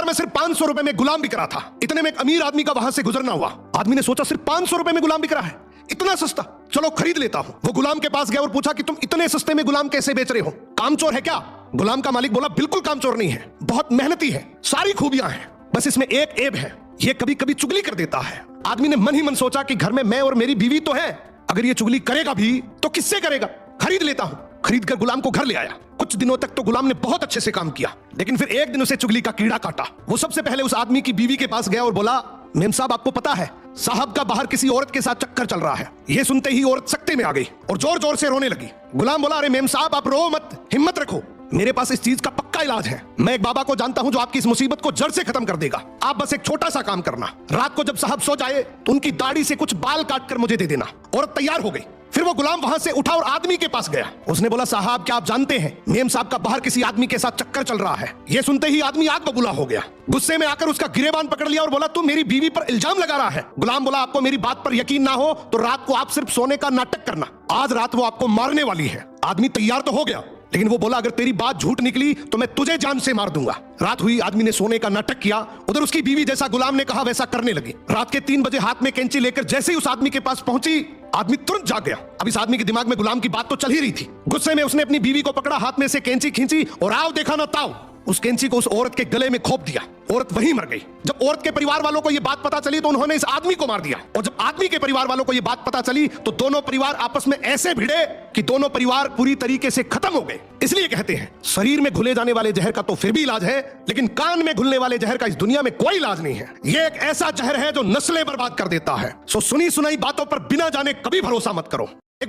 बाजार में सिर्फ 500 रुपए में गुलाम बिक रहा था। इतने में एक अमीर आदमी का वहां से गुजरना हुआ। आदमी ने सोचा सिर्फ 500 रुपए में गुलाम बिक रहा है, इतना सस्ता, चलो खरीद लेता हूं। वो गुलाम के पास गया और पूछा कि तुम इतने सस्ते में गुलाम कैसे बेच रहे हो, कामचोर है क्या? गुलाम का मालिक बोला बिल्कुल कामचोर नहीं है, बहुत मेहनती है, सारी खूबियां हैं, बस इसमें एक ऐब है, ये कभी कभी चुगली कर देता है। आदमी ने मन ही मन सोचा कि घर में मैं और मेरी बीवी तो है, अगर ये चुगली करेगा भी तो किससे करेगा, खरीद लेता हूं। खरीद कर गुलाम को घर ले आया। कुछ दिनों तक तो गुलाम ने बहुत अच्छे से काम किया, लेकिन फिर एक दिन उसे चुगली का कीड़ा काटा। वो सबसे पहले उस आदमी की बीवी के पास गया और बोला, मेम साहब आपको पता है साहब का बाहर किसी औरत के साथ चक्कर चल रहा है। ये सुनते ही औरत सख्ते में आ गई और जोर जोर से रोने लगी। गुलाम बोला, अरे मेम साहब आप रो मत, हिम्मत रखो, मेरे पास इस चीज का पक्का इलाज है। मैं एक बाबा को जानता हूं जो आपकी इस मुसीबत को जड़ से खत्म कर देगा। आप बस एक छोटा सा काम करना, रात को जब साहब सो जाए तो उनकी दाढ़ी से कुछ बाल काट कर मुझे दे देना। औरत तैयार हो गई। फिर वो गुलाम वहां से उठा और आदमी के पास गया। उसने बोला, साहब क्या आप जानते हैं मेम साहब का बाहर किसी आदमी के साथ चक्कर चल रहा है। ये सुनते ही आदमी आग बबूला हो गया। गुस्से में आकर उसका गिरेबान पकड़ लिया और बोला, तू मेरी बीवी पर इल्जाम लगा रहा है। गुलाम बोला, आपको मेरी बात पर यकीन ना हो तो रात को आप सिर्फ सोने का नाटक करना, आज रात वो आपको मारने वाली है। आदमी तैयार तो हो गया, लेकिन वो बोला, अगर तेरी बात झूठ निकली तो मैं तुझे जान से मार दूंगा। रात हुई, आदमी ने सोने का नाटक किया। उधर उसकी बीवी जैसा गुलाम ने कहा वैसा करने लगी। रात के 3 बजे हाथ में कैंची लेकर जैसे ही उस आदमी के पास पहुंची, आदमी तुरंत जाग गया। अब इस आदमी के दिमाग में गुलाम की बात तो चल ही रही थी। गुस्से में उसने अपनी बीवी को पकड़ा, हाथ में से कैंची खींची और आओ देखा ना ताओ, उस कैंची को उस औरत के गले में खोप दिया। औरत वहीं मर गई। जब औरत के परिवार वालों को यह बात पता चली तो उन्होंने इस आदमी को मार दिया। और जब आदमी के परिवार वालों को यह बात पता चली तो दोनों परिवार आपस में ऐसे भिड़े कि दोनों परिवार पूरी तरीके से खत्म हो गए। इसलिए कहते हैं शरीर में घुले जाने वाले जहर का तो फिर भी इलाज है, लेकिन कान में घुलने वाले जहर का इस दुनिया में कोई इलाज नहीं है। यह एक ऐसा जहर है जो नस्लें बर्बाद कर देता है। सो सुनी सुनाई बातों पर बिना जाने कभी भरोसा मत करो।